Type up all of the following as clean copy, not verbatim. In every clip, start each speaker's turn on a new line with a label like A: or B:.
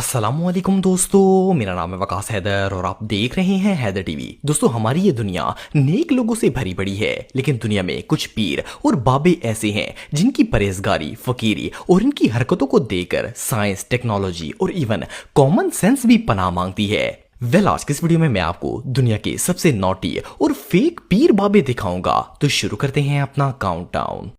A: अस्सलामुअलैकुम दोस्तों, मेरा नाम है वकास हैदर और आप देख रहे हैं हैदर टीवी। दोस्तों, हमारी ये दुनिया नेक लोगों से भरी पड़ी है, लेकिन दुनिया में कुछ पीर और बाबे ऐसे हैं जिनकी परहेजगारी, फकीरी और इनकी हरकतों को देखकर साइंस, टेक्नोलॉजी और इवन कॉमन सेंस भी पनाह मांगती है। आज की इस वीडियो में मैं आपको दुनिया के सबसे नॉटी और फेक पीर बाबे दिखाऊंगा। तो शुरू करते हैं अपना काउंटडाउन।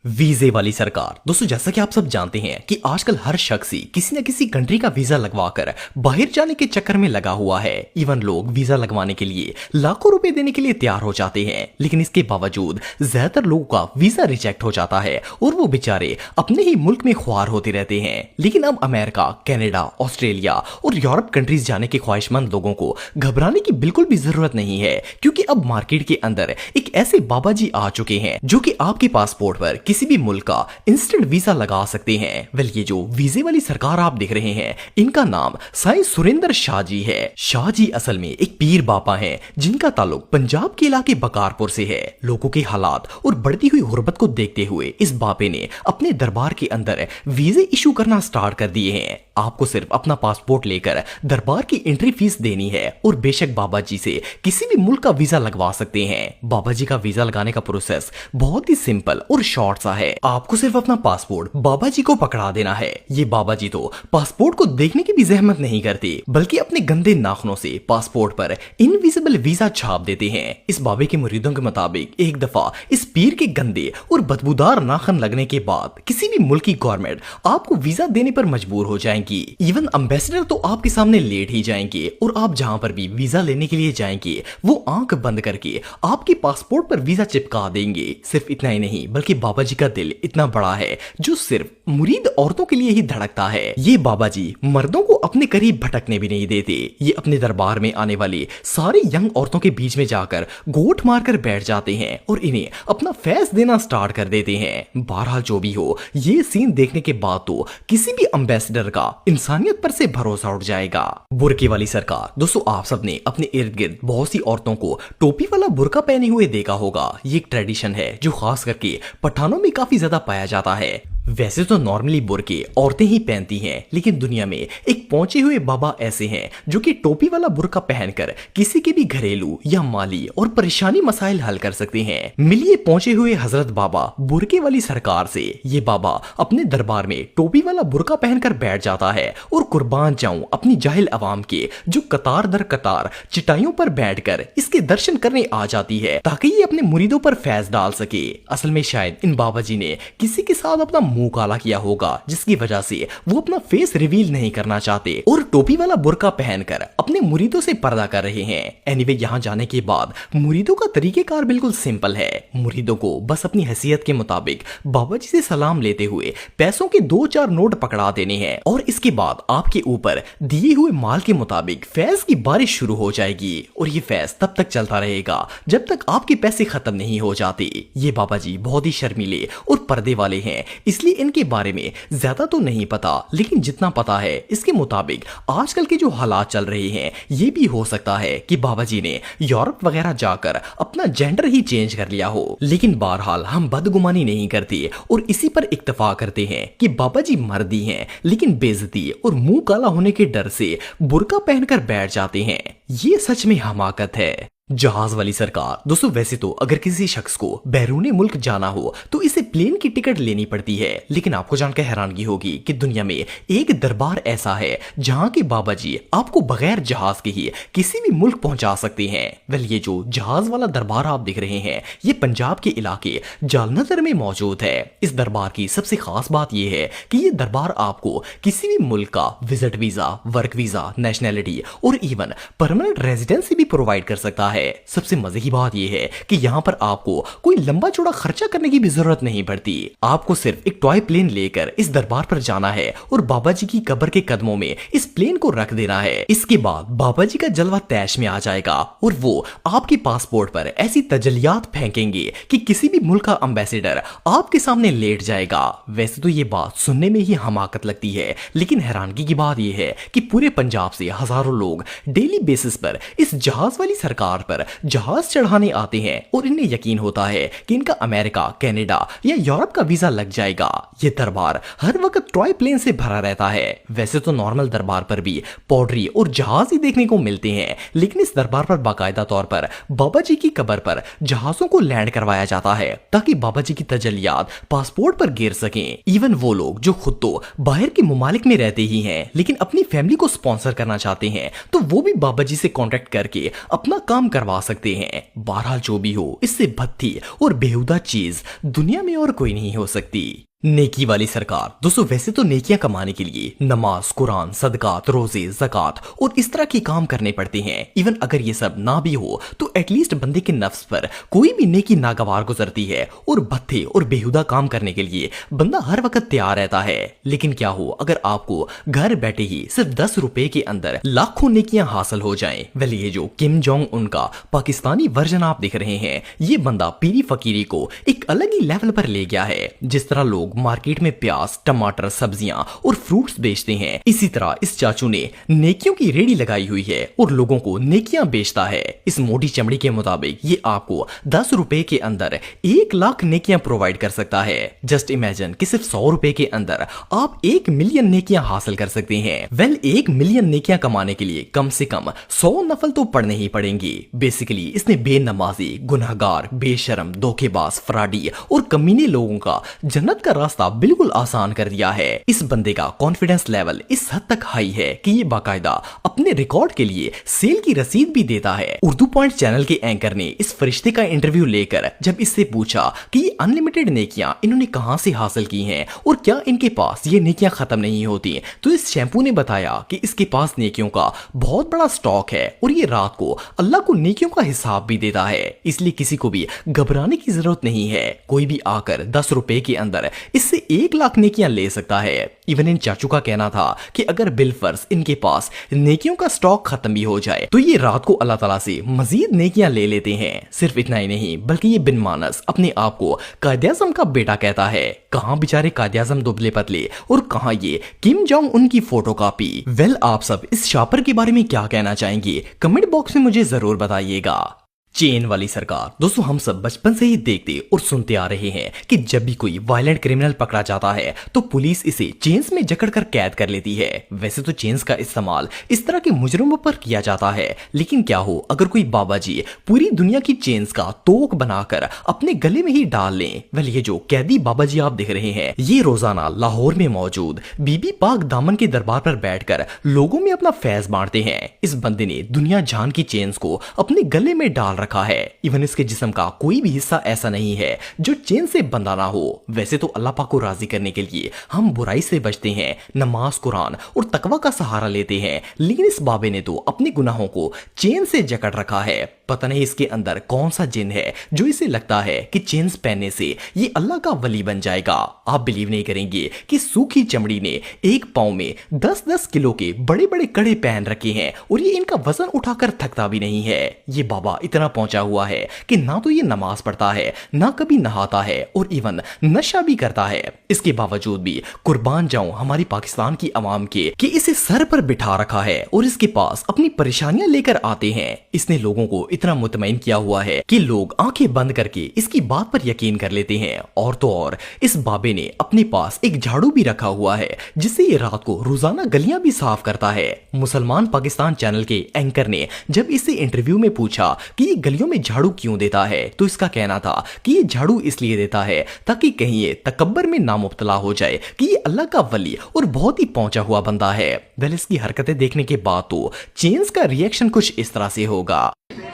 A: वीजे वाली सरकार। दोस्तों, जैसा कि आप सब जानते हैं कि आजकल हर शख्स ही किसी न किसी कंट्री का वीजा लगवाकर बाहर जाने के चक्कर में लगा हुआ है। इवन लोग वीजा लगवाने के लिए लाखों रुपए देने के लिए तैयार हो जाते हैं, लेकिन इसके बावजूद ज्यादातर लोगों का वीजा रिजेक्ट हो जाता है और वो बेचारे अपने ही मुल्क में ख्वार होते रहते हैं। लेकिन अब अमेरिका, कनाडा, ऑस्ट्रेलिया और यूरोप कंट्रीज जाने के ख्वाहिशमंद लोगों को घबराने की बिल्कुल भी जरूरत नहीं है, क्योंकि अब मार्केट के अंदर एक ऐसे बाबा जी आ चुके हैं जो कि आपके पासपोर्ट पर किसी भी मुल्क का इंस्टेंट वीजा लगा सकते हैं। ये जो वीजे वाली सरकार आप देख रहे हैं, इनका नाम साईं सुरेंद्र शाह जी है। शाह जी असल में एक पीर बाबा हैं जिनका ताल्लुक पंजाब के इलाके बकारपुर से है। लोगों के हालात और बढ़ती हुई गुर्बत को देखते हुए इस बाबे ने अपने दरबार के अंदर वीजे इशू करना स्टार्ट कर दिए हैं। आपको सिर्फ अपना पासपोर्ट लेकर दरबार की एंट्री फीस देनी है और बेशक बाबा जी से किसी भी मुल्क का वीजा लगवा सकते हैं। बाबा जी का वीजा लगाने का प्रोसेस बहुत ही सिंपल और शॉर्ट सा है। आपको सिर्फ अपना पासपोर्ट बाबा जी को पकड़ा देना है। ये बाबा जी तो पासपोर्ट को देखने की भी जहमत नहीं करते, बल्कि अपने गंदे नाखूनों से पासपोर्ट पर इनविजिबल वीजा छाप देते हैं। इस बाबे के मुरीदों के मुताबिक एक दफा इस पीर के गंदे और बदबूदार नाखून लगने के बाद किसी भी मुल्क की गवर्नमेंट आपको वीजा देने पर मजबूर हो जाएगी। इवन एम्बेसडर तो आपके सामने लेट ही जाएंगे और आप जहां पर भी वीजा लेने के लिए जाएंगे वो आंख बंद करके आपके पासपोर्ट पर वीजा चिपका देंगे। सिर्फ इतना ही नहीं, बल्कि बाबा जी का दिल इतना बड़ा है जो सिर्फ मुरीद औरतों के लिए ही धड़कता है। ये बाबा जी मर्दों को अपने करीब भटकने भी नहीं देते। ये अपने दरबार में आने वाली सारी यंग औरतों के बीच में जाकर गोट मारकर बैठ जाते हैं और इन्हें अपना फैज देना स्टार्ट कर देते हैं। बहरहाल जो भी हो, ये सीन देखने के बाद तो किसी भी एम्बेसडर का इंसानियत पर से भरोसा उठ जाएगा। बुर्के वाली सरकार। दोस्तों, आप सबने अपने इर्द गिर्द बहुत सी औरतों को टोपी वाला बुर्का पहने हुए देखा होगा। ये एक ट्रेडिशन है जो खास करके पठानों में काफी ज्यादा पाया जाता है। वैसे तो नॉर्मली बुर्के औरतें ही पहनती हैं, लेकिन दुनिया में एक पहुंचे हुए बाबा ऐसे हैं जो कि टोपी वाला बुर्का पहनकर किसी के भी घरेलू या माली और परेशानी मसाइल हल कर सकते हैं। मिलिए पहुंचे हुए हजरत बाबा बुर्के वाली सरकार से। ये बाबा अपने दरबार में टोपी वाला बुर्का पहनकर बैठ जाता है और कुर्बान जाऊं अपनी जाहिल अवाम के जो कतार दर कतार चटाइयों पर बैठकर इसके दर्शन करने आ जाती है, ताकि ये अपने मुरीदों पर फैज डाल सके। असल में शायद इन बाबा जी ने किसी के साथ अपना मुंह काला किया होगा, जिसकी वजह से वो अपना फेस रिवील नहीं करना चाहते और टोपी वाला बुर्का पहनकर अपने मुरीदों से पर्दा कर रहे हैं। एनीवे, यहाँ जाने के बाद मुरीदों का तरीकेकार बिल्कुल सिंपल है। मुरीदों को बस अपनी हैसियत के मुताबिक बाबा जी से सलाम लेते हुए पैसों के 2-4 नोट पकड़ा देने हैं और इसके बाद आपके ऊपर दिए हुए माल के मुताबिक फैज की बारिश शुरू हो जाएगी और ये फैज तब तक चलता रहेगा जब तक आपके पैसे खत्म नहीं हो जाते। ये बाबा जी बहुत ही शर्मीले और पर्दे वाले हैं, इसलिए इनके बारे में ज्यादा तो नहीं पता, लेकिन जितना पता है इसके मुताबिक आजकल के जो हालात चल रहे हैं, ये भी हो सकता है कि बाबा जी ने यूरोप वगैरह जाकर अपना जेंडर ही चेंज कर लिया हो। लेकिन बहरहाल हम बदगुमानी नहीं करते और इसी पर इक्तफा करते हैं कि बाबा जी मर्दी हैं, लेकिन बेइज्जती और मुंह काला होने के डर से बुर्का पहनकर बैठ जाते हैं। ये सच में हमाकत है। जहाज वाली सरकार। दोस्तों, वैसे तो अगर किसी शख्स को बैरूनी मुल्क जाना हो तो इसे प्लेन की टिकट लेनी पड़ती है, लेकिन आपको जानकर हैरानगी होगी कि दुनिया में एक दरबार ऐसा है जहां के बाबा जी आपको बगैर जहाज के ही किसी भी मुल्क पहुंचा सकते हैं। ये जो जहाज वाला दरबार आप देख रहे हैं, ये पंजाब के इलाके जालंधर में मौजूद है। इस दरबार की सबसे खास बात यह है कि ये दरबार आपको किसी भी मुल्क का visit visa, work visa, nationality और इवन परमानेंट रेजिडेंसी भी प्रोवाइड कर सकता है। सबसे मजे की बात यह है कि यहाँ पर आपको कोई लंबा चौड़ा खर्चा करने की भी जरूरत नहीं पड़ती। आपको सिर्फ एक टॉय प्लेन लेकर इस दरबार पर जाना है और बाबा जी की कब्र के कदमों में इस प्लेन को रख देना है। इसके बाद बाबा जी का जलवा तैश में आ जाएगा और वो आपके पासपोर्ट पर ऐसी तजलियात फेंकेंगे कि किसी भी मुल्क का एम्बेसडर आपके सामने लेट जाएगा। वैसे तो ये बात सुनने में ही हमाकत लगती है, लेकिन हैरानगी की बात यह है कि पूरे पंजाब से हजारों लोग डेली बेसिस पर इस जहाज वाली सरकार पर जहाज चढ़ाने आते हैं और इन्हें यकीन होता है कि इनका अमेरिका, कनाडा या यूरोप का वीजा लग जाएगा। ये दरबार हर वक्त टॉय प्लेन से भरा रहता है। वैसे तो नॉर्मल दरबार पर भी पौडरी और जहाज ही देखने को मिलते हैं, लेकिन इस दरबार पर बाकायदा तौर पर बाबा जी की कब्र पर जहाजों को लैंड करवाया जाता है ताकि बाबा जी की तजल्लियात पासपोर्ट पर गिर सकें। इवन वो लोग जो खुद तो बाहर के मुमालिक में रहते ही हैं लेकिन अपनी फैमिली को स्पॉन्सर करना चाहते हैं तो वो भी बाबा जी से कांटेक्ट करके अपना काम करवा सकते हैं। बहरहाल जो भी हो, इससे भद्दी और बेहुदा चीज दुनिया में और कोई नहीं हो सकती। नेकी वाली सरकार। दोस्तों वैसे तो नेकियां कमाने के लिए नमाज, कुरान, सदकात, रोजे, ज़कात और इस तरह के काम करने पड़ते हैं। इवन अगर ये सब ना भी हो तो एटलीस्ट बंदे के नफ्स पर कोई भी नेकी नागवार गुजरती है और भत्ते और बेहुदा काम करने के लिए बंदा हर वक्त तैयार रहता है। लेकिन क्या हो अगर आपको घर बैठे ही सिर्फ 10 रुपए के अंदर लाखों नेकियां हासिल हो जाएं। वेल ये जो किम जोंग उनका पाकिस्तानी वर्जन आप देख रहे हैं, ये बंदा पीरी फकीरी को एक अलग ही लेवल पर ले गया है। जिस तरह लोग मार्केट में प्याज, टमाटर, सब्जियां और फ्रूट्स बेचते हैं, इसी तरह इस चाचू ने नेकियों की रेडी लगाई हुई है और लोगों को नेकियां बेचता है। इस मोटी चमड़ी के मुताबिक ये आपको 10 रुपए के अंदर 1 लाख नेकियां प्रोवाइड कर सकता है। जस्ट इमेजिन कि सिर्फ 100 रुपए के अंदर आप 1 मिलियन नेकियां हासिल कर सकते हैं। वेल 1 मिलियन नेकियां कमाने के लिए कम से कम 100 नफल तो पढ़ने ही पड़ेंगे। बेसिकली इसने बेनमाजी, गुनहगार, बेशरम, धोखेबाज, फ्रॉडी और कमीने लोगों का जन्नत का रास्ता बिल्कुल आसान कर दिया है। इस बंदे का कॉन्फिडेंस लेवल इस हद तक हाई है कि ये बाकायदा अपने रिकॉर्ड के लिए सेल की रसीद भी देता है। उर्दू पॉइंट चैनल के एंकर ने इस फरिश्ते का इंटरव्यू लेकर जब इससे पूछा कि ये अनलिमिटेड नेकियां इन्होंने कहां से हासिल की हैं और क्या इनके पास ये नेकियां खत्म नहीं होती, तो इस शैम्पू ने बताया कि इसके पास नेकियों का बहुत बड़ा स्टॉक है और ये रात को अल्लाह को नेकियों का हिसाब भी देता है। इसलिए किसी को भी घबराने की जरूरत नहीं है। कोई भी आकर 10 रुपए के अंदर इससे 1 लाख नेकियां ले सकता है। इवन इन चाचू का कहना था कि अगर बिलफर्स इनके पास नेकियों का स्टॉक खत्म भी हो जाए तो ये रात को अल्लाह ताला से मजीद नेकियां ले लेते हैं। सिर्फ इतना ही नहीं बल्कि ये बिन मानस अपने आप को कायद-ए-आज़म का बेटा कहता है। कहां बेचारे कायद-ए-आज़म दुबले पतले और कहां ये किम जोंग उनकी फोटोकॉपी। वेल आप सब इस शॉपर के बारे में क्या कहना चाहेंगे, कमेंट बॉक्स में मुझे जरूर बताइएगा। चेन वाली सरकार। दोस्तों हम सब बचपन से ही देखते और सुनते आ रहे हैं कि जब भी कोई वायलेंट क्रिमिनल पकड़ा जाता है तो पुलिस इसे चेन्स में जकड़कर कैद कर लेती है। वैसे तो चेन्स का इस्तेमाल इस तरह के मुजरिमों पर किया जाता है, लेकिन क्या हो अगर कोई बाबा जी पूरी दुनिया की चेन्स का तोक बनाकर अपने गले में ही डाल लें। वेल ये जो कैदी बाबा जी आप देख रहे हैं, ये रोजाना लाहौर में मौजूद बीबी पाक दामन के दरबार पर बैठकर लोगों में अपना फैज बांटते हैं। इस बंदे ने दुनिया जान की चेन्स को अपने गले में डाल रखा है। इवन इसके जिस्म का कोई भी हिस्सा ऐसा नहीं है जो चेन से बंधा ना हो। वैसे तो अल्लाह पाक को राजी करने के लिए हम बुराई से बचते हैं, नमाज, कुरान और तकवा का सहारा लेते हैं, लेकिन इस बाबे ने तो अपने गुनाहों को चेन से जकड़ रखा है। पता नहीं इसके अंदर कौन सा जिन है जो इसे लगता है कि चेन्स पहनने से ये अल्लाह का वली बन जाएगा। आप बिलीव नहीं करेंगे कि सूखी चमड़ी ने एक पांव में 10-10 किलो के बड़े बड़े कड़े पहन रखे हैं और ये इनका वजन उठाकर थकता भी नहीं है। ये बाबा इतना पहुंचा हुआ है कि ना तो ये नमाज पढ़ता है, ना कभी नहाता है और इवन नशा भी करता है। इसके बावजूद भी कुर्बान जाऊं हमारी पाकिस्तान की आवाम के कि इसे सर पर बिठा रखा है और इसके पास अपनी परेशानियां लेकर आते हैं। इसने लोगों को इतना मुतमईन किया हुआ है कि लोग आंखें बंद करके इसकी बात पर यकीन कर लेते हैं। और तो और इस बाबे ने अपने पास एक झाड़ू भी रखा हुआ है जिससे ये रात को रोजाना गलियां भी साफ करता है। मुसलमान पाकिस्तान चैनल के एंकर ने जब इसे इंटरव्यू में पूछा कि ये गलियों में झाड़ू क्यों देता है तो इसका कहना था कि ये झाड़ू इसलिए देता है ताकि कहीं ये तकब्बर में ना मुब्तला हो जाए कि ये अल्लाह का वली और बहुत ही पहुंचा हुआ बंदा है। वेल इसकी हरकतें देखने के बाद तो चेन्स का रिएक्शन कुछ इस तरह से होगा।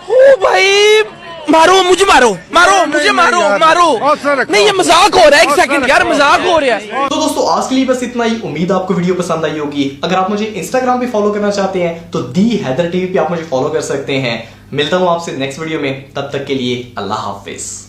B: ओ भाई मारो मुझे, मारो मुझे, मारो नहीं, ये मजाक हो रहा है। एक सेकंड यार, मजाक हो रहा है।
A: तो दोस्तों आज के लिए बस इतना ही। उम्मीद आपको वीडियो पसंद आई होगी। अगर आप मुझे इंस्टाग्राम पे फॉलो करना चाहते हैं तो दी हैदर टीवी पे आप मुझे फॉलो कर सकते हैं। मिलता हूं आपसे नेक्स्ट वीडियो में, तब तक के लिए अल्लाह हाफिज।